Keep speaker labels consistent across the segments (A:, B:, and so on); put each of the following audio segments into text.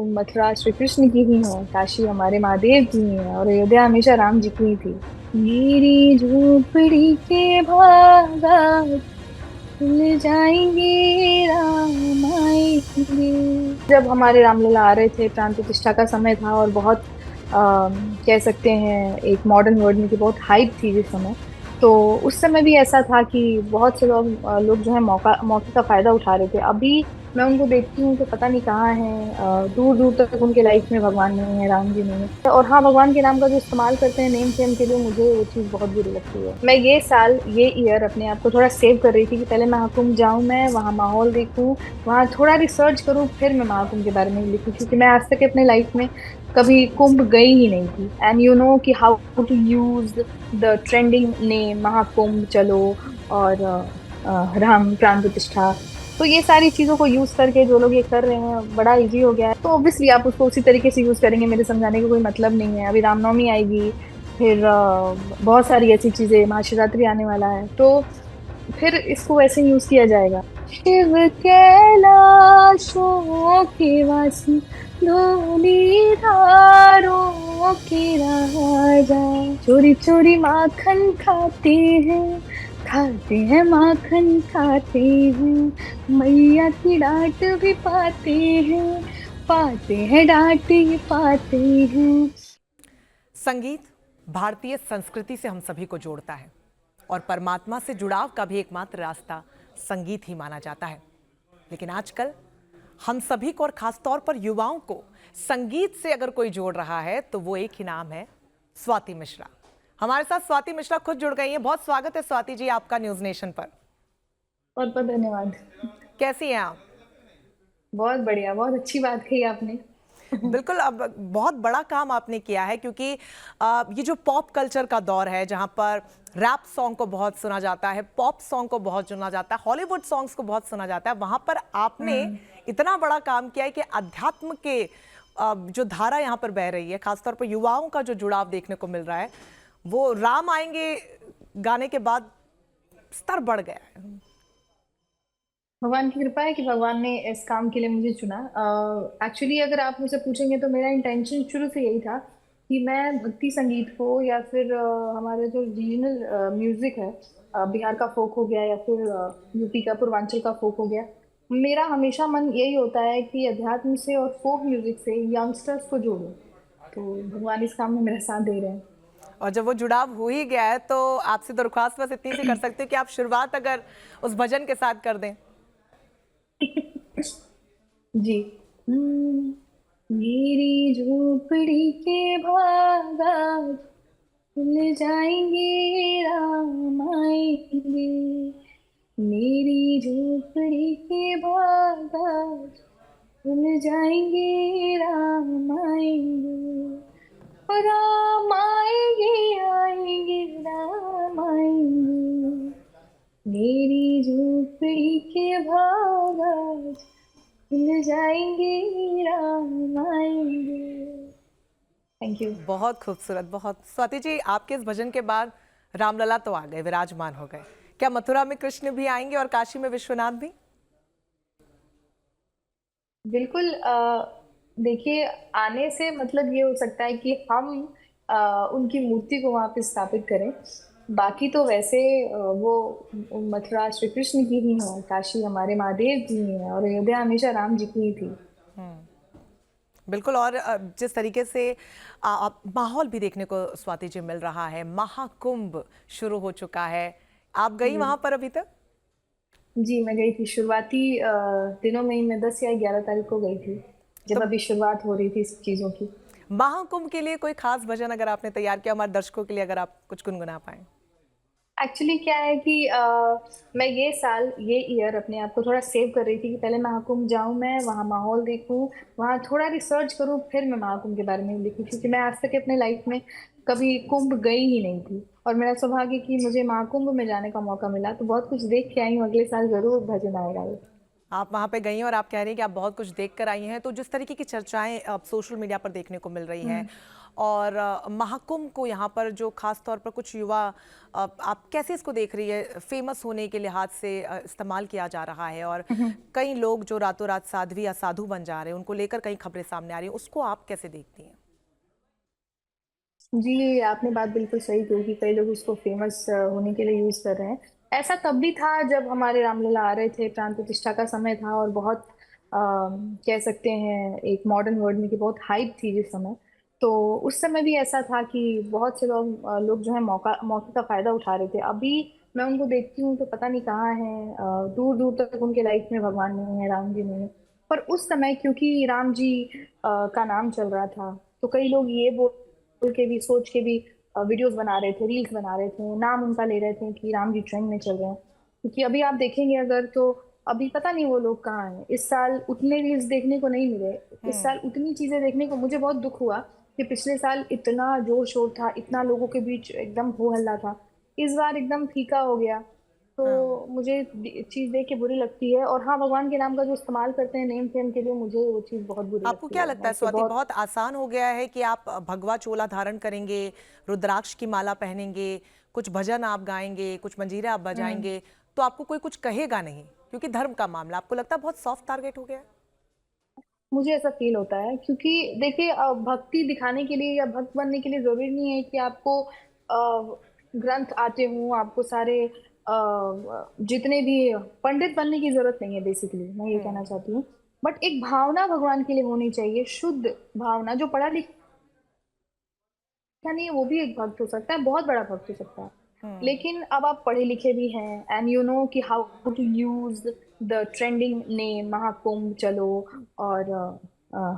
A: मथुरा श्री कृष्ण की ही है, काशी हमारे महादेव की ही है और अयोध्या हमेशा राम जी की ही थी। मेरी झोपड़ी के भागा खुल जाएंगे, राम आएंगे। जब हमारे रामलला आ रहे थे, प्राण प्रतिष्ठा का समय था और बहुत कह सकते हैं एक मॉडर्न वर्ड में कि बहुत हाइप थी जिस समय। तो उस समय भी ऐसा था कि बहुत से लोग जो है मौके का फायदा उठा रहे थे। अभी मैं उनको देखती हूँ तो पता नहीं कहाँ है, दूर दूर तक उनके लाइफ में भगवान नहीं है, राम जी नहीं है। और हाँ, भगवान के नाम का जो इस्तेमाल करते हैं नेम फेम के लिए, मुझे वो चीज बहुत बुरी लगती है। मैं ये साल, ये ईयर अपने आप को थोड़ा सेव कर रही थी कि पहले महाकुंभ जाऊं, मैं वहां माहौल देखूं, वहां थोड़ा रिसर्च करूं, फिर मैं महाकुंभ के बारे में लिखूं, क्योंकि मैं आज तक अपने लाइफ में कभी कुंभ गई ही नहीं थी। एंड यू नो कि how to use the trending name Mahakumbh, चलो, और राम प्राण प्रतिष्ठा। तो ये सारी चीजों को यूज करके जो लोग ये कर रहे हैं, बड़ा इजी हो गया है। तो ऑब्वियसली आप उसको उसी तरीके से यूज करेंगे, मेरे समझाने का कोई मतलब नहीं है। अभी रामनवमी आएगी, फिर बहुत सारी ऐसी चीजें, महाशिवरात्रि आने वाला है, तो फिर इसको वैसे यूज किया जाएगा। शिव कैलाशों के वासी, धूलीधारों के राजा, चोरी चोरी माखन खाते हैं माखन खाते हैं, मैया की डांट भी पाते हैं डांट ही पाते हैं।
B: संगीत भारतीय संस्कृति से हम सभी को जोड़ता है और परमात्मा से जुड़ाव का भी एकमात्र रास्ता संगीत ही माना जाता है। लेकिन आजकल हम सभी को और खासतौर पर युवाओं को संगीत से अगर कोई जोड़ रहा है तो वो एक ही नाम है, स्वाति मिश्रा। हमारे साथ स्वाति मिश्रा खुद जुड़ गई हैं। बहुत स्वागत है स्वाति जी आपका न्यूज नेशन पर।
A: बहुत बहुत धन्यवाद।
B: कैसी हैं आप?
A: बहुत बढ़िया, बहुत अच्छी बात कही आपने।
B: बिल्कुल, अब बहुत बड़ा काम आपने किया है क्योंकि ये जो पॉप कल्चर का दौर है जहां पर रैप सॉन्ग को बहुत सुना जाता है, पॉप सॉन्ग को बहुत सुना जाता है, हॉलीवुड सॉन्ग्स को बहुत सुना जाता है, वहां पर आपने
A: हम्म।
B: इतना बड़ा काम किया है कि अध्यात्म के जो धारा यहाँ पर बह रही है, खासतौर पर युवाओं का जो जुड़ाव देखने को मिल रहा है, वो राम आएंगे गाने के बाद स्तर बढ़ गया है।
A: भगवान की कृपा है कि भगवान ने इस काम के लिए मुझे चुना। एक्चुअली अगर आप मुझसे पूछेंगे तो मेरा इंटेंशन शुरू से यही था कि मैं भक्ति संगीत को या फिर हमारे जो रीजनल म्यूजिक है, बिहार का फोक हो गया या फिर यूपी का पूर्वांचल का फोक हो गया, मेरा हमेशा मन यही होता है कि अध्यात्म से और फोक म्यूजिक से यंगस्टर्स को जोड़ूं। तो भगवान इस काम में मेरा साथ दे रहे
B: और जब वो जुड़ाव हो ही गया है तो आपसे दरख्वास्त बस इतनी सी कर सकते हो कि आप शुरुआत अगर उस भजन के साथ कर दें।
A: हैं। जी। मेरी झोपड़ी के भागा खुल जाएंगे, राम आएंगे। मेरी झोपड़ी के भागा खुल जाएंगे, राम आएंगे। और राम आएंगे, आएंगे, राम आएंगे। मेरी झोपड़ी के भागा खुल जाएंगे, राम आएंगे। Thank you.
B: बहुत खूबसूरत, बहुत। स्वाति जी, आपके इस भजन के बाद रामलला तो आ गए, विराजमान हो गए, क्या मथुरा में कृष्ण भी आएंगे और काशी में विश्वनाथ भी?
A: बिल्कुल। देखिए, आने से मतलब ये हो सकता है कि हम उनकी मूर्ति को वहां पे स्थापित करें। बाकी तो वैसे वो मथुरा श्री कृष्ण की ही है, काशी हमारे महादेव की ही है और अयोध्या हमेशा राम जी की ही थी।
B: बिल्कुल। और जिस तरीके से माहौल भी देखने को स्वाति जी मिल रहा है, महाकुंभ शुरू हो चुका है, आप गई
A: जी।
B: वहां पर अभी तक?
A: जी, मैं गई थी शुरुआती दिनों में ही। मैं 10 या 11 तारीख को गई थी, जब
B: तो
A: अभी शुरुआत हो रही थी इस चीजों की।
B: महाकुंभ के लिए कोई खास भजन अगर आपने तैयार किया हमारे दर्शकों के लिए, अगर आप कुछ गुनगुना पाए।
A: एक्चुअली क्या है कि मैं ये साल, ये ईयर अपने आप को थोड़ा सेव कर रही थी कि पहले महाकुंभ जाऊं, मैं वहां माहौल देखूं, वहां थोड़ा रिसर्च करूं, फिर मैं महाकुंभ के बारे में लिखूं, क्योंकि मैं आज तक अपने लाइफ में कभी कुंभ गई ही नहीं थी। और मेरा सौभाग्य कि मुझे महाकुंभ में जाने का मौका मिला, तो बहुत कुछ देख के आई हूँ। अगले साल जरूर भजन आएगा ये।
B: आप वहाँ पे गई हैं और आप कह रही हैं कि आप बहुत कुछ देख कर आई हैं, तो जिस तरीके की चर्चाएं अब सोशल मीडिया पर देखने को मिल रही हैं और महाकुंभ को यहाँ पर जो खास तौर पर कुछ युवा, आप कैसे इसको देख रही है? फेमस होने के लिहाज से इस्तेमाल किया जा रहा है और कई लोग जो रातों रात साध्वी या साधु बन जा रहे हैं, उनको लेकर कई खबरें सामने आ रही हैं, उसको आप कैसे देखती हैं?
A: जी, आपने बात बिल्कुल सही की कि कई लोग उसको फेमस होने के लिए यूज कर रहे हैं। ऐसा तब भी था जब हमारे रामलला आ रहे थे, प्राण प्रतिष्ठा का समय था और बहुत कह सकते हैं एक मॉडर्न वर्ड में कि बहुत हाइप थी जिस समय। तो उस समय भी ऐसा था कि बहुत से लोग जो है मौके का फायदा उठा रहे थे। अभी मैं उनको देखती हूँ तो पता नहीं कहाँ है, दूर दूर तक उनके लाइफ में भगवान नहीं है, राम जी नहीं है। पर उस समय क्योंकि राम जी का नाम चल रहा था, तो कई लोग ये बोल के भी, सोच के भी वीडियोस बना रहे थे, रील्स बना रहे थे, नाम उनका ले रहे थे कि राम जी ट्रेंड में चल रहे हैं। क्योंकि अभी आप देखेंगे अगर तो अभी पता नहीं वो लोग कहाँ हैं। इस साल उतने रील्स देखने को नहीं मिले, इस साल उतनी चीजें देखने को, मुझे बहुत दुख हुआ कि पिछले साल इतना जोर शोर था, इतना लोगों के बीच एकदम हो हल्ला था, इस बार एकदम फीका हो गया।
B: हाँ।
A: तो मुझे चीज देख के बुरी लगती है। और हाँ, भगवान के नाम का जो इस्तेमाल करते हैं नेम फेम के लिए, मुझे वो चीज बहुत बुरी
B: आपको
A: लगती
B: क्या
A: है।
B: लगता
A: मैं
B: है
A: इससे
B: स्वाति,
A: बहुत
B: बहुत आसान हो गया है कि आप भगवा चोला धारण करेंगे, रुद्राक्ष की माला पहनेंगे, कुछ भजन आप गाएंगे, कुछ मंजीरे आप
A: हम्म
B: बजाएंगे, तो आपको कोई कुछ कहेगा नहीं क्योंकि धर्म का मामला? आपको लगता है बहुत सॉफ्ट टारगेट हो गया है?
A: मुझे ऐसा फील होता है क्योंकि देखिए, भक्ति दिखाने के लिए या भक्त बनने के लिए जरूरी नहीं है कि आपको ग्रंथ आते हों, आपको सारे जितने भी, पंडित बनने की जरूरत नहीं है। बेसिकली मैं ये कहना चाहती हूँ, बट एक भावना भगवान के लिए होनी चाहिए, शुद्ध भावना। जो पढ़ा लिखा नहीं है वो भी एक भक्त हो सकता है, बहुत बड़ा भक्त हो सकता है। लेकिन अब आप पढ़े लिखे भी हैं एंड यू नो कि how to use the trending name Mahakumbh चलो और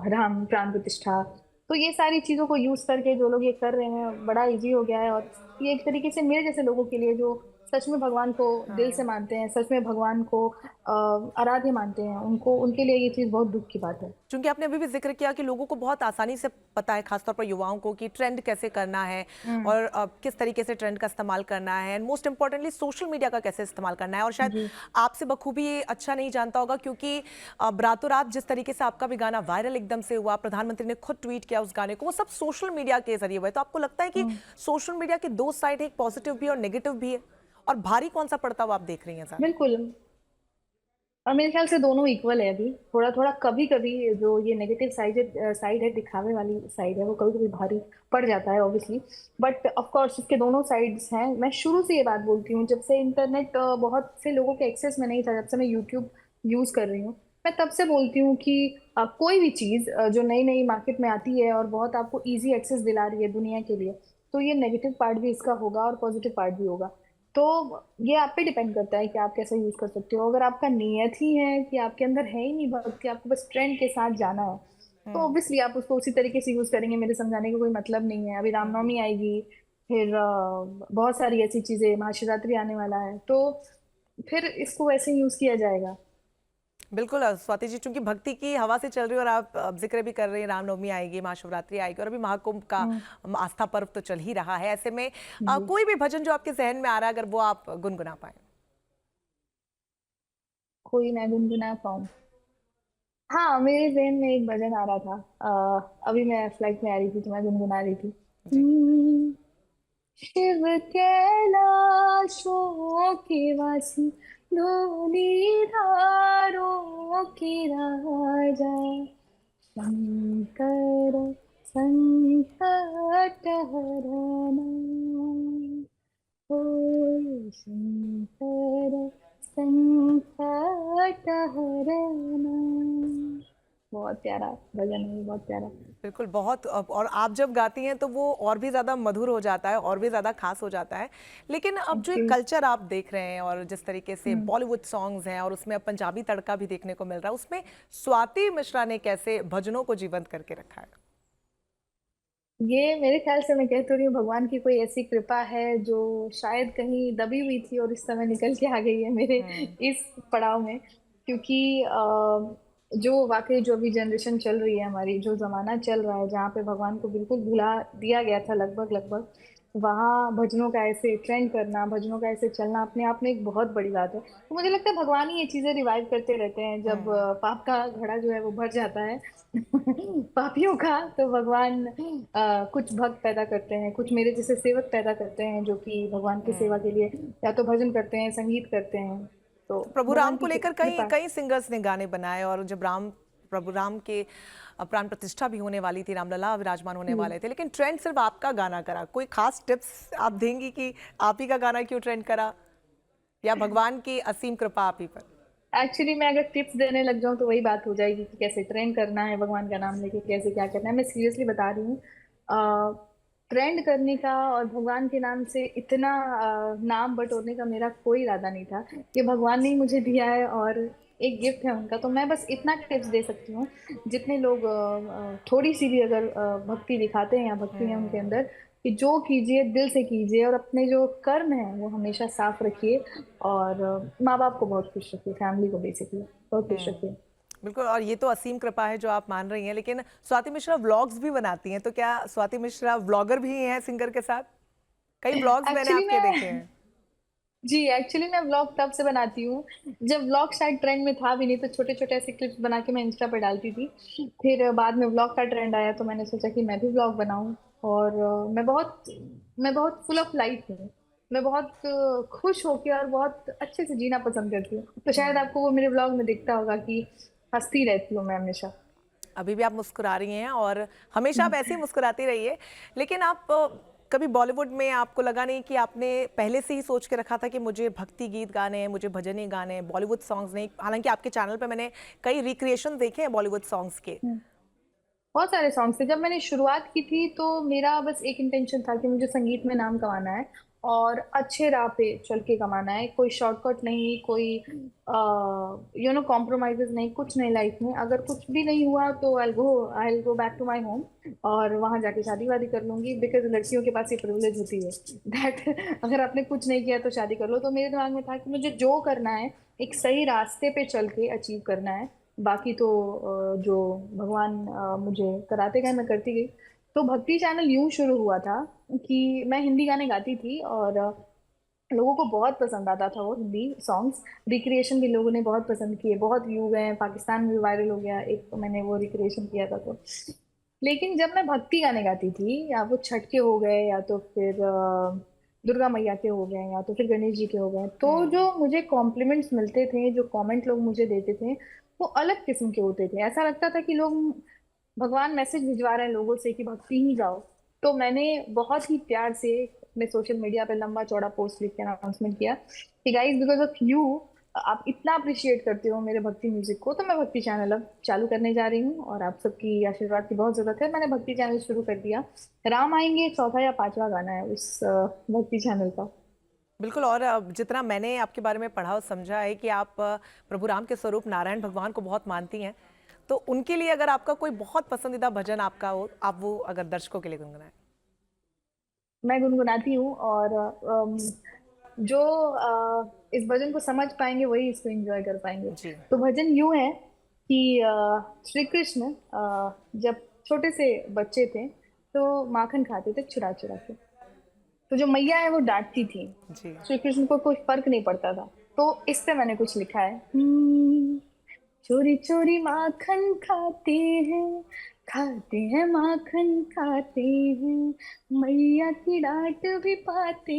A: राम प्राण प्रतिष्ठा। तो ये सारी चीजों को यूज करके जो लोग ये कर रहे हैं, बड़ा इजी हो गया है। और ये एक तरीके से मेरे जैसे लोगों के लिए जो सच में भगवान को दिल से मानते हैं, सच में भगवान को आराध्य मानते हैं, उनको, उनके लिए ये चीज बहुत दुख की बात है।
B: क्योंकि आपने अभी भी जिक्र किया कि लोगों को बहुत आसानी से पता है, खासतौर पर युवाओं को, कि ट्रेंड कैसे करना है
A: हम्म।
B: और किस तरीके से ट्रेंड का इस्तेमाल करना है, and most importantly social media का कैसे इस्तेमाल करना है। और शायद
A: जी।
B: आपसे बखूबी ये अच्छा नहीं जानता होगा क्योंकि रातों रात जिस तरीके से आपका भी गाना वायरल एकदम से हुआ, प्रधानमंत्री ने खुद ट्वीट किया उस गाने को, वो सब सोशल मीडिया के जरिए हुआ है। तो आपको लगता है कि
A: हम्म।
B: सोशल मीडिया की दो साइड है, एक पॉजिटिव भी और नेगेटिव भी है, और भारी कौन सा पड़ता हुआ आप देख रही हैं ज्यादा?
A: बिल्कुल। और मेरे ख्याल से दोनों इक्वल है अभी। थोड़ा थोड़ा कभी कभी जो ये नेगेटिव साइड है, दिखावे वाली साइड है, वो कभी कभी भारी पड़ जाता है ऑब्वियसली। बट ऑफ कोर्स इसके दोनों साइड्स हैं। मैं शुरू से ये बात बोलती हूँ, जब से इंटरनेट बहुत से लोगों के एक्सेस में नहीं था, जब से मैं यूट्यूब यूज कर रही हूँ, मैं तब से बोलती हूँ कि कोई भी चीज जो नई नई मार्केट में आती है और बहुत आपको इजी एक्सेस दिला रही है दुनिया के लिए, तो ये नेगेटिव पार्ट भी इसका होगा और पॉजिटिव पार्ट भी होगा। तो ये आप पे डिपेंड करता है कि आप कैसे यूज कर सकते हो। अगर आपका नियत ही है कि आपके अंदर है ही नहीं भक्ति, आपको बस ट्रेंड के साथ जाना है, तो ऑब्वियसली आप उसको उसी तरीके से यूज करेंगे। मेरे समझाने का कोई मतलब नहीं है। अभी रामनवमी आएगी, फिर बहुत सारी ऐसी चीजें, महाशिवरात्रि आने वाला है, तो फिर इसको वैसे यूज किया जाएगा।
B: बिल्कुल स्वाति जी, चूंकि भक्ति की हवा से चल रही है और आप जिक्र भी कर रहे हैं, रामनवमी आएगी, महाशिवरात्रि आएगी और अभी महाकुंभ का
A: हम्म।
B: आस्था पर्व तो चल ही रहा है। ऐसे में
A: जी।
B: कोई भी भजन जो आपके जहन में आ रहा है, अगर वो आप गुनगुना पाए।
A: कोई मैं गुनगुना पाऊँ? हाँ, मेरे जहन में एक भजन आ रहा था। अभी मैं फ्लाइट में आ रही थी तो मैं गुनगुना रही थी।
B: जी।
A: शिव कैलाशों के वासी, धूलिधारों के राजा, शंकर संकट हरना, ओ शंकर संकट हरना। बहुत प्यारा भजन है, बहुत प्यारा।
B: बिल्कुल, बहुत और आप जब गाती हैं तो वो और भी ज़्यादा मधुर हो जाता है और भी ज़्यादा खास हो जाता है। लेकिन अब जो एक
A: जी।
B: कल्चर आप देख रहे हैं और जिस तरीके से बॉलीवुड सॉन्ग्स हैं और उसमें अब पंजाबी तड़का भी देखने को मिल रहा है, उसमें स्वाति मिश्रा ने कैसे भजनों को जीवंत करके रखा है?
A: ये मेरे ख्याल से, मैं कह तो रही हूँ, भगवान की कोई ऐसी कृपा है जो शायद कहीं दबी हुई थी और इस समय निकल के आ गई है मेरे इस पड़ाव में। क्योंकि जो वाकई जो अभी जनरेशन चल रही है हमारी, जो जमाना चल रहा है जहाँ पे भगवान को बिल्कुल भुला दिया गया था लगभग लगभग, वहाँ भजनों का ऐसे ट्रेंड करना, भजनों का ऐसे चलना अपने आप में एक बहुत बड़ी बात है। तो मुझे लगता है भगवान ही ये चीजें रिवाइव करते रहते हैं जब पाप का घड़ा जो है वो भर जाता है पापियों का। तो भगवान कुछ भक्त पैदा करते हैं, कुछ मेरे जैसे सेवक पैदा करते हैं जो कि भगवान की सेवा के लिए या तो भजन करते हैं, संगीत करते हैं। तो
B: तो प्रभु राम
A: भगवान
B: को
A: की
B: लेकर कई
A: कृपा।
B: कई सिंगर्स ने गाने बनाए, और जब प्रभु राम के प्राण प्रतिष्ठा भी होने वाली थी, रामलला विराजमान होने वाले थे, लेकिन ट्रेंड सिर्फ आपका गाना करा। कोई खास टिप्स आप देंगी कि आप ही का गाना क्यों ट्रेंड करा, या भगवान की असीम कृपा आप ही पर?
A: एक्चुअली मैं अगर टिप्स देने लग जाऊं तो वही बात हो जाएगी कि कैसे ट्रेंड करना है भगवान का नाम लेके, कैसे क्या करना है। मैं सीरियसली बता रही हूँ, ट्रेंड करने का और भगवान के नाम से इतना नाम बटोरने का मेरा कोई इरादा नहीं था। ये भगवान ने ही मुझे दिया है और एक गिफ्ट है उनका। तो मैं बस इतना टिप्स दे सकती हूँ, जितने लोग थोड़ी सी भी अगर भक्ति दिखाते हैं या भक्ति है उनके अंदर, कि जो कीजिए दिल से कीजिए और अपने जो कर्म है वो हमेशा साफ रखिए। और माँ बाप को बहुत खुश रखिए, फैमिली को बेसिकली बहुत खुश रखिए।
B: बिल्कुल, और ये तो असीम कृपा है जो आप मान रही हैं, लेकिन स्वाति मिश्रा व्लॉग्स भी बनाती हैं, तो क्या स्वाति मिश्रा व्लॉगर भी हैं सिंगर के साथ? कई व्लॉग्स मैंने
A: एक्चुअली
B: आपके देखे
A: मैं
B: हैं।
A: जी एक्चुअली मैं व्लॉग तब से बनाती हूँ जब व्लॉग शायद ट्रेंड में था भी नहीं, तो छोटे छोटे ऐसे क्लिप्स बना के मैं इंस्टा पे डालती थी। फिर बाद में व्लॉग का ट्रेंड आया तो मैंने सोचा कि मैं भी व्लॉग बनाऊं। और मैं बहुत फुल ऑफ लाइफ हूँ। मैं बहुत खुश होके और बहुत अच्छे से जीना पसंद करती हूँ। तो शायद आपको वो मेरे व्लॉग में दिखता होगा कि हंसती रहती हूँ मैं हमेशा।
B: अभी भी आप मुस्कुरा रही हैं, और हमेशा आप ऐसे ही मुस्कुराती रहिए। लेकिन आप कभी बॉलीवुड में आपको लगा नहीं कि आपने पहले से ही सोच के रखा था कि मुझे भक्ति गीत गाने हैं, मुझे भजन गाने हैं, बॉलीवुड सॉन्ग्स नहीं? हालांकि आपके चैनल पे मैंने कई रिक्रिएशन देखे हैं बॉलीवुड सॉन्ग्स के।
A: बहुत सारे सॉन्ग्स थे। जब मैंने शुरुआत की थी तो मेरा बस एक इंटेंशन था कि मुझे संगीत में नाम कमाना है और अच्छे राह पे चल के कमाना है। कोई शॉर्टकट नहीं, कोई कॉम्प्रोमाइजेस नहीं, कुछ नहीं लाइफ में। अगर कुछ भी नहीं हुआ तो I go back to my home और वहां जाके शादी वादी कर लूंगी। बिकॉज लड़कियों के पास ये प्रिविलेज होती है दैट अगर आपने कुछ नहीं किया तो शादी कर लो। तो मेरे दिमाग में था कि मुझे जो करना है एक सही रास्ते पे चल के अचीव करना है। बाकी तो जो भगवान मुझे कराते गए मैं करती गई। तो भक्ति चैनल यूं शुरू हुआ था कि मैं हिंदी गाने गाती थी और लोगों को बहुत पसंद आता था वो हिंदी सॉन्ग्स। रिक्रिएशन भी लोगों ने बहुत पसंद किए, बहुत व्यू गए, पाकिस्तान में भी वायरल हो गया एक, तो मैंने वो रिक्रिएशन किया था। तो लेकिन जब मैं भक्ति गाने गाती थी, या वो छठ के हो गए या तो फिर दुर्गा मैया के हो गए या तो फिर गणेश जी के हो गए, तो जो मुझे कॉम्प्लीमेंट्स मिलते थे, जो कमेंट लोग मुझे देते थे, वो अलग किस्म के होते थे। ऐसा लगता था कि लोग, भगवान मैसेज भिजवा रहे हैं लोगों से कि भक्ति ही गाओ। तो मैंने बहुत ही प्यार से अपने सोशल मीडिया पे लंबा चौड़ा पोस्ट लिख के अनाउंसमेंट किया कि गाइस, बिकॉज ऑफ यू, आप इतना अप्रिशिएट करते हो मेरे भक्ति म्यूजिक को, तो मैं भक्ति चैनल अब चालू करने जा रही हूँ और आप सबकी आशीर्वाद की बहुत जरूरत है। मैंने भक्ति चैनल शुरू कर दिया। राम आएंगे चौथा या पांचवा गाना है उस भक्ति चैनल का।
B: बिल्कुल, और जितना मैंने आपके बारे में पढ़ा और समझा है कि आप प्रभु राम के स्वरूप नारायण भगवान को बहुत मानती हैं, तो उनके लिए अगर आपका कोई बहुत पसंदीदा भजन आपका हो, आप वो अगर दर्शकों के लिए गुनगुनाएं।
A: मैं गुनगुनाती हूँ और जो इस भजन को समझ पाएंगे वही इसको एंजॉय कर पाएंगे।
B: जी।
A: तो भजन यूं है कि श्री कृष्ण जब छोटे से बच्चे थे तो माखन खाते थे चुरा चुरा के। तो जो मैया है वो डांटती थी,
B: जी।
A: श्री कृष्ण को कोई फर्क नहीं पड़ता था। तो इस पे मैंने कुछ लिखा है। चोरी चोरी माखन खाते हैं माखन खाते हैं, मैया की डांट भी पाते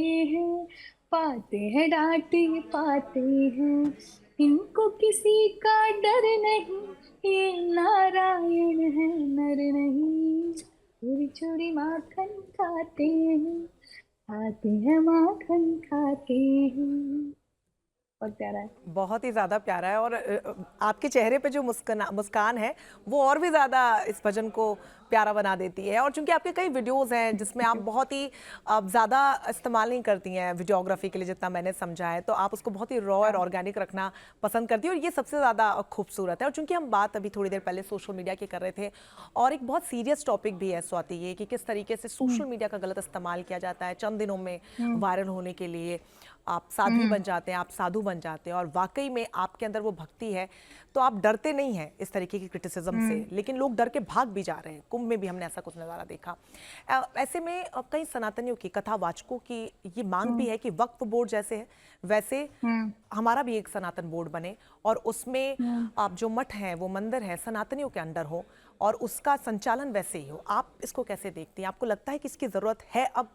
A: हैं डांट ही पाते हैं। इनको किसी का डर नहीं, ये नारायण है नर नहीं। चोरी चोरी माखन खाते हैं माखन खाते हैं। बहुत प्यारा है।
B: बहुत ही ज़्यादा प्यारा है, और आपके चेहरे पे जो मुस्कान है वो और भी ज़्यादा इस भजन को प्यारा बना देती है। और चूंकि आपके कई वीडियोस हैं जिसमें आप बहुत ही ज़्यादा इस्तेमाल नहीं करती हैं वीडियोग्राफी के लिए, जितना मैंने समझा है, तो आप उसको बहुत ही रॉ और
A: हाँ।
B: ऑर्गेनिक रखना पसंद करती है, और ये सबसे ज़्यादा खूबसूरत है। और चूंकि हम बात अभी थोड़ी देर पहले सोशल मीडिया की कर रहे थे, और एक बहुत सीरियस टॉपिक भी है स्वाति, ये कि किस तरीके से सोशल मीडिया का गलत इस्तेमाल किया जाता है चंद दिनों में
A: हम्म।
B: वायरल होने के लिए। आप साध्वी बन जाते हैं, आप साधु बन जाते हैं और वाकई में आपके अंदर वो भक्ति है, तो आप डरते नहीं हैं इस तरीके की क्रिटिसिज्म से, लेकिन लोग डर के भाग भी जा रहे हैं। कुंभ में भी हमने ऐसा कुछ नज़ारा देखा। ऐसे में कई सनातनियों की, कथावाचकों की ये मांग भी है कि वक्फ बोर्ड जैसे है वैसे हमारा भी एक सनातन बोर्ड बने और उसमें आप जो मठ हैं, वो मंदिर है, सनातनियों के अंडर हो और उसका संचालन वैसे ही हो। आप इसको कैसे देखती हैं? आपको लगता है कि इसकी जरूरत है अब?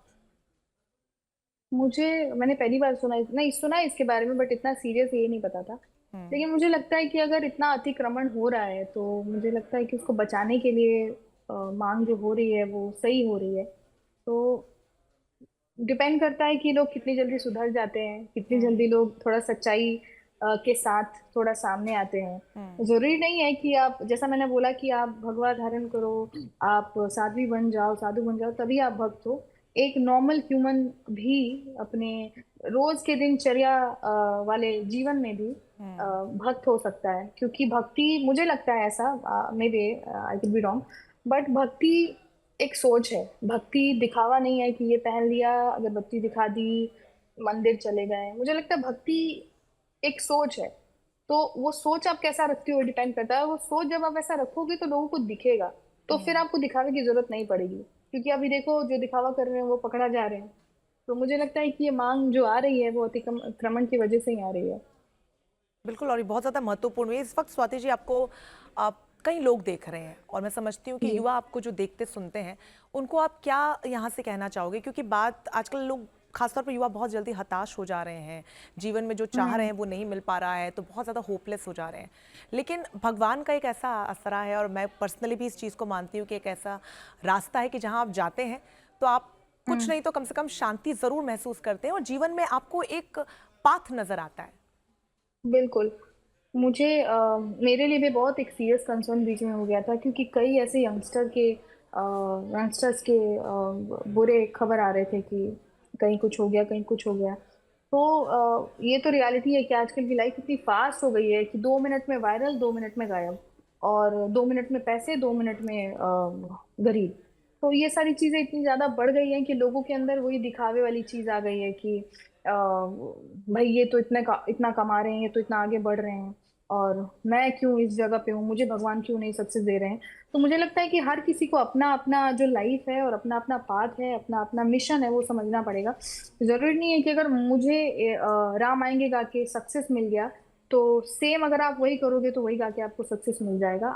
A: मैंने पहली बार सुना है इसके बारे में, बट इतना सीरियस ये नहीं पता था। लेकिन मुझे लगता है कि अगर इतना अतिक्रमण हो रहा है तो मुझे लगता है कि उसको बचाने के लिए मांग जो हो रही है वो सही हो रही है। तो डिपेंड करता है कि लोग कितनी जल्दी सुधर जाते हैं, कितनी जल्दी लोग थोड़ा सच्चाई के साथ थोड़ा सामने आते हैं। जरूरी नहीं है कि आप, जैसा मैंने बोला, कि आप भगवा धारण करो, आप साध्वी बन जाओ, साधु बन जाओ तभी आप भक्त हो। एक नॉर्मल ह्यूमन भी अपने रोज के दिनचर्या वाले जीवन में भी भक्त हो सकता है। क्योंकि भक्ति, मुझे लगता है ऐसा, maybe I could be wrong, but भक्ति एक सोच है। भक्ति दिखावा नहीं है कि ये पहन लिया, अगरबत्ती दिखा दी, मंदिर चले गए। मुझे लगता है भक्ति एक सोच है। तो वो सोच आप कैसा रखते हो डिपेंड करता है। वो सोच जब आप ऐसा रखोगे तो लोगों को दिखेगा, तो फिर आपको दिखावे की जरूरत नहीं पड़ेगी। क्योंकि अभी देखो, जो दिखावा कर रहे हैं वो पकड़ा जा रहे हैं। तो मुझे लगता है कि ये मांग जो आ रही है वो अतिक्रमण की वजह से ही आ रही है।
B: बिल्कुल, और ये बहुत ज़्यादा महत्वपूर्ण है। इस वक्त स्वाति जी आपको कई लोग देख रहे हैं और मैं समझती हूँ कि
A: जी।
B: युवा आपको जो देखते सुनते हैं, उनको आप क्या यहाँ से कहना चाहोगे? क्योंकि बात आजकल लोग, खासतौर पर युवा, बहुत जल्दी हताश हो जा रहे हैं, जीवन में जो चाह रहे हैं वो नहीं मिल पा रहा है, तो बहुत ज़्यादा होपलेस हो जा रहे हैं। लेकिन भगवान का एक ऐसा आसरा है और मैं पर्सनली भी इस चीज़ को मानती हूँ कि एक ऐसा रास्ता है कि जहाँ आप जाते हैं तो आप कुछ नहीं तो कम से कम शांति ज़रूर महसूस करते हैं और जीवन में आपको एक पाथ नज़र आता है।
A: बिल्कुल। मेरे लिए भी बहुत एक सीरियस कंसर्न बीच में हो गया था, क्योंकि कई ऐसे यंगस्टर्स के बुरे खबर आ रहे थे कि कहीं कुछ हो गया, कहीं कुछ हो गया। तो ये तो रियलिटी है कि आजकल की लाइफ इतनी फास्ट हो गई है कि 2 मिनट में वायरल, 2 मिनट में गायब, और 2 मिनट में पैसे, 2 मिनट में गरीब। तो ये सारी चीजें इतनी ज्यादा बढ़ गई हैं कि लोगों के अंदर वही दिखावे वाली चीज आ गई है कि भाई ये तो इतना कमा रहे हैं, ये तो इतना आगे बढ़ रहे हैं, और मैं क्यों इस जगह पे हूँ, मुझे भगवान क्यों नहीं सक्सेस दे रहे हैं। तो मुझे लगता है कि हर किसी को अपना अपना जो लाइफ है और अपना अपना पाथ है, अपना अपना मिशन है, वो समझना पड़ेगा। जरूरी नहीं है कि अगर मुझे राम आएंगे गा के सक्सेस मिल गया तो सेम अगर आप वही करोगे तो वही गा के आपको सक्सेस मिल जाएगा।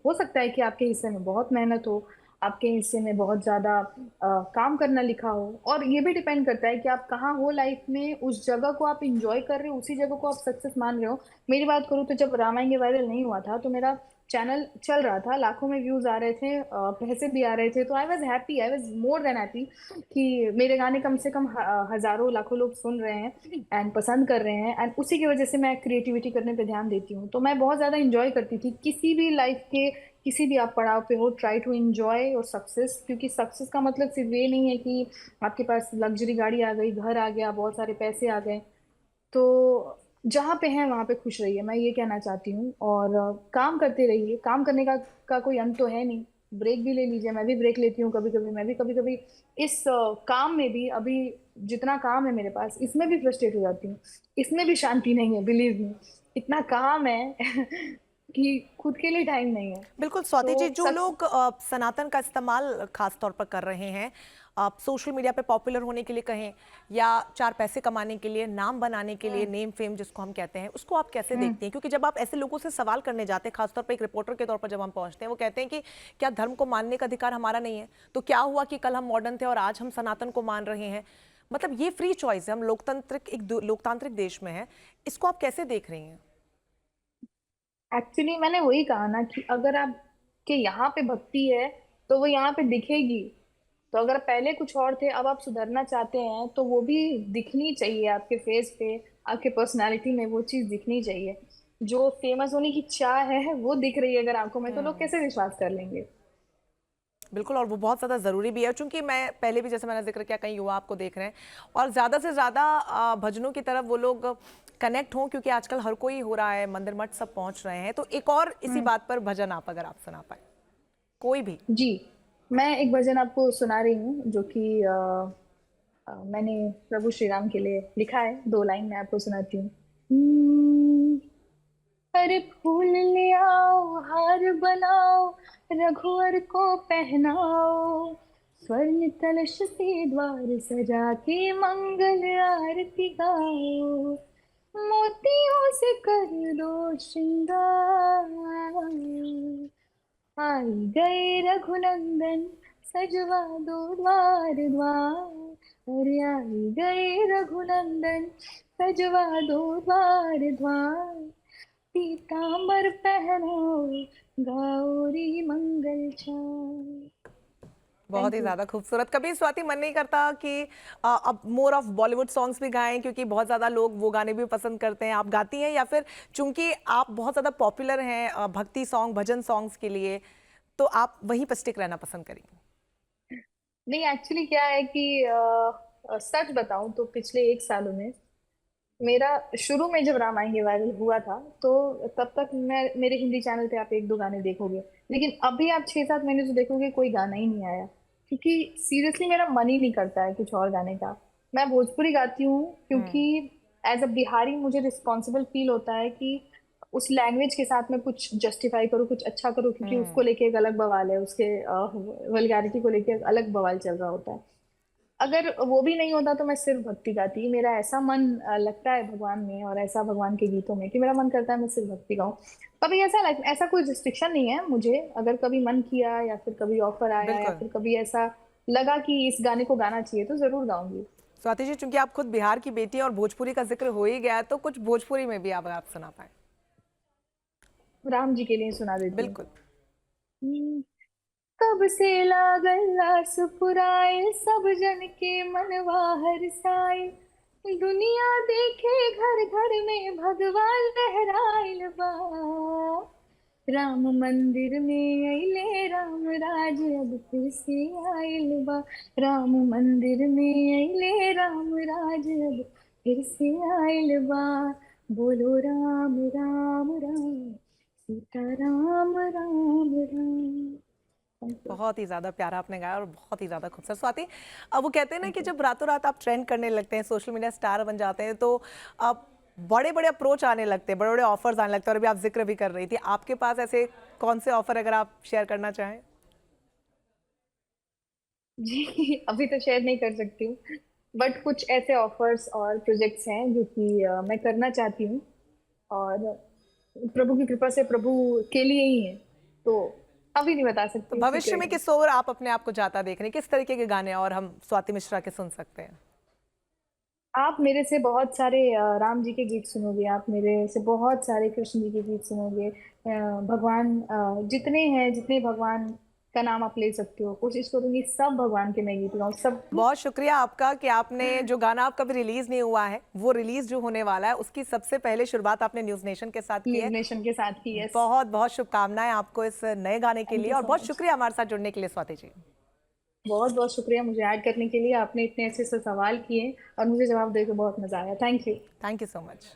A: हो सकता है कि आपके हिस्से में बहुत मेहनत हो, आपके हिस्से में बहुत ज्यादा काम करना लिखा हो, और ये भी डिपेंड करता है कि आप कहाँ हो लाइफ में, उस जगह को आप इंजॉय कर रहे हो, उसी जगह को आप सक्सेस मान रहे हो। मेरी बात करूँ तो जब रामायण वायरल नहीं हुआ था तो मेरा चैनल चल रहा था, लाखों में व्यूज आ रहे थे, पैसे भी आ रहे थे, तो I was happy, I was more than happy कि मेरे गाने कम से कम हजारों लाखों लोग सुन रहे हैं एंड पसंद कर रहे हैं। एंड उसी की वजह से मैं क्रिएटिविटी करने पे ध्यान देती हूँ। तो मैं बहुत ज्यादा इंजॉय करती थी किसी भी लाइफ के, किसी भी आप पड़ाव पे हो, ट्राई टू एंजॉय और सक्सेस। क्योंकि सक्सेस का मतलब सिर्फ ये नहीं है कि आपके पास लग्जरी गाड़ी आ गई, घर आ गया, बहुत सारे पैसे आ गए। तो जहाँ पे हैं वहां पे खुश रहिए, मैं ये कहना चाहती हूँ। और काम करते रहिए, काम करने का कोई अंत तो है नहीं। ब्रेक भी ले लीजिए, मैं भी ब्रेक लेती हूँ कभी कभी। मैं भी कभी कभी इस काम में भी, अभी जितना काम है मेरे पास, इसमें भी फ्रस्ट्रेट हो जाती हूँ। इसमें भी शांति नहीं है, बिलीव मी। इतना काम है कि खुद के लिए टाइम नहीं है।
B: बिल्कुल स्वाति जी,
A: तो
B: जो लोग सनातन का इस्तेमाल खास तौर पर कर रहे हैं, आप सोशल मीडिया पे पॉपुलर होने के लिए कहें या चार पैसे कमाने के लिए, नाम बनाने के लिए, नेम फेम जिसको हम कहते हैं, उसको आप कैसे देखती हैं? क्योंकि जब आप ऐसे लोगों से सवाल करने जाते हैं, खासतौर पर एक रिपोर्टर के तौर पर जब हम पहुंचते हैं, वो कहते हैं कि क्या धर्म को मानने का अधिकार हमारा नहीं है? तो क्या हुआ कि कल हम मॉडर्न थे और आज हम सनातन को मान रहे हैं? मतलब ये फ्री चॉइस है, हम लोकतांत्रिक देश में है, इसको आप कैसे देख रही हैं?
A: एक्चुअली मैंने वही कहा ना कि अगर आप के यहाँ पे भक्ति है तो वो यहाँ पे दिखेगी। तो अगर पहले कुछ और थे, अब आप सुधरना चाहते हैं, तो वो भी दिखनी चाहिए आपके फेस पे, आपके पर्सनालिटी में वो चीज दिखनी चाहिए। जो फेमस होने की चाह है वो दिख रही है अगर आंखों में, तो लोग कैसे विश्वास कर लेंगे।
B: बिल्कुल, और वो बहुत ज़्यादा ज़रूरी भी है, क्योंकि मैं पहले भी, जैसे मैंने जिक्र किया, कई युवा आपको देख रहे हैं और ज़्यादा से ज़्यादा भजनों की तरफ वो लोग कनेक्ट हों, क्योंकि आजकल हर कोई हो रहा है, मंदिर मठ सब पहुंच रहे हैं। तो एक और इसी बात पर भजन आप अगर आप सुना पाए, कोई भी।
A: जी, मैं एक भजन आपको सुना रही हूँ जो कि मैंने प्रभु श्री राम के लिए लिखा है, 2 लाइन मैं आपको सुनाती हूँ। हम्म, अरे फूल ले आओ, हार बनाओ, रघुवर को पहनाओ, स्वर्ण कलश से द्वार सजा के मंगल आरती गाओ, मोतियों से कर दो श्रृंगार, आई गए रघुनंदन, सजवा दो द्वार द्वार, अरे आई गए रघुनंदन, सजवा दो द्वार द्वार, पीतांबर पहनो, गाओ री मंगल छान।
B: बहुत
A: थैंक
B: ही
A: यू।
B: ज्यादा खूबसूरत। कभी स्वाति मन नहीं करता कि अब मोर ऑफ बॉलीवुड सॉन्ग्स भी गाएं, क्योंकि बहुत ज्यादा लोग वो गाने भी पसंद करते हैं, आप गाती हैं, या फिर चूंकि आप बहुत ज्यादा पॉपुलर हैं भक्ति सॉन्ग भजन सॉन्ग्स के लिए, तो आप वहीं पर स्टिक रहना पसंद करेंगे?
A: नहीं, एक्चुअली क्या है कि सच बताऊं तो पिछले 1 सालों में मेरा, शुरू में जब राम आएंगे वायरल हुआ था, तो तब तक मैं, मेरे हिंदी चैनल पे आप 1-2 गाने देखोगे, लेकिन अभी आप 6-7 महीने से देखोगे कोई गाना ही नहीं आया, क्योंकि सीरियसली मेरा मन ही नहीं करता है कुछ और गाने का। मैं भोजपुरी गाती हूँ क्योंकि एज अ बिहारी मुझे रिस्पॉन्सिबल फील होता है कि उस लैंग्वेज के साथ मैं कुछ जस्टिफाई करूँ, कुछ अच्छा करूँ, क्योंकि उसको लेके एक अलग बवाल है, उसके वल्गैरिटी को लेके एक अलग बवाल चल रहा होता है। अगर वो भी नहीं होता तो मैं सिर्फ भक्ति गाती। मेरा ऐसा मन लगता है भगवान में और ऐसा भगवान के गीतों में कि मेरा मन करता है मैं सिर्फ भक्ति गाऊं। कभी ऐसा कोई रिस्ट्रिक्शन नहीं है मुझे, अगर कभी मन किया या फिर कभी ऑफर आया या
B: बिल्कुल।
A: फिर कभी ऐसा लगा कि इस गाने को गाना चाहिए तो जरूर गाऊंगी।
B: स्वाति जी, चूंकि आप खुद बिहार की बेटी हैं और भोजपुरी का जिक्र हो ही गया है, तो कुछ भोजपुरी में भी आप सुना पाए।
A: राम जी के लिए सुना देती हूँ।
B: बिल्कुल।
A: हम्म, कब से लागल आस पुराए, सब जन के मनवा हरसाए, दुनिया देखे घर घर में भगवान लहराइल बा, राम मंदिर में अइले राम राज अब फिर से आइल बा, राम मंदिर में अइले राम राज अब फिर से आइल बा, बोलो राम राम राम, सीता राम राम राम। Thank you.
B: बहुत ही ज्यादा प्यारा आपने गाया और बहुत ही ज्यादा खूबसूरत। स्वाति, अब वो कहते हैं ना
A: थैंक
B: कि
A: यू।
B: जब रातों रात आप ट्रेंड करने लगते हैं, सोशल मीडिया स्टार बन जाते हैं, तो आप बड़े बड़े अप्रोच आने लगते हैं, बड़े बड़े ऑफर्स आने लगते हैं, और अभी आप जिक्र भी कर रही थी, आपके पास ऐसे कौन से ऑफर अगर आप शेयर करना चाहें?
A: जी अभी तो शेयर नहीं कर सकती हूँ, बट कुछ ऐसे ऑफर्स और प्रोजेक्ट्स हैं जो कि मैं करना चाहती हूँ, और प्रभु की कृपा से प्रभु के लिए ही है, तो अभी नहीं बता
B: तो
A: सकती हूँ,
B: भविष्य
A: सीक्रेट
B: में
A: है।
B: किस ओर आप अपने आप को जाता देख रहे हैं, किस तरीके के गाने और हम स्वाति मिश्रा के सुन सकते हैं?
A: आप मेरे से बहुत सारे राम जी के गीत सुनोगे, आप मेरे से बहुत सारे कृष्ण जी के गीत सुनोगे, भगवान जितने हैं, जितने भगवान का नाम आप ले सकते हो, कोशिश करूंगी सब भगवान के मैं गीत गाऊं, सब।
B: बहुत शुक्रिया आपका कि आपने जो गाना आपका भी रिलीज नहीं हुआ है, वो रिलीज जो होने वाला है, उसकी सबसे पहले शुरुआत आपने न्यूज नेशन के साथ की
A: न्यूज
B: है।
A: नेशन के साथ की, यस।
B: बहुत बहुत शुभकामनाएं आपको इस नए गाने के
A: थैंक
B: लिए,
A: यू
B: और
A: सो
B: बहुत
A: मच।
B: शुक्रिया हमारे साथ जुड़ने के लिए स्वाति जी।
A: बहुत बहुत शुक्रिया मुझे ऐड करने के लिए, आपने इतने अच्छे से सवाल किए और मुझे जवाब देकर बहुत मजा आया। Thank you.
B: Thank you so much.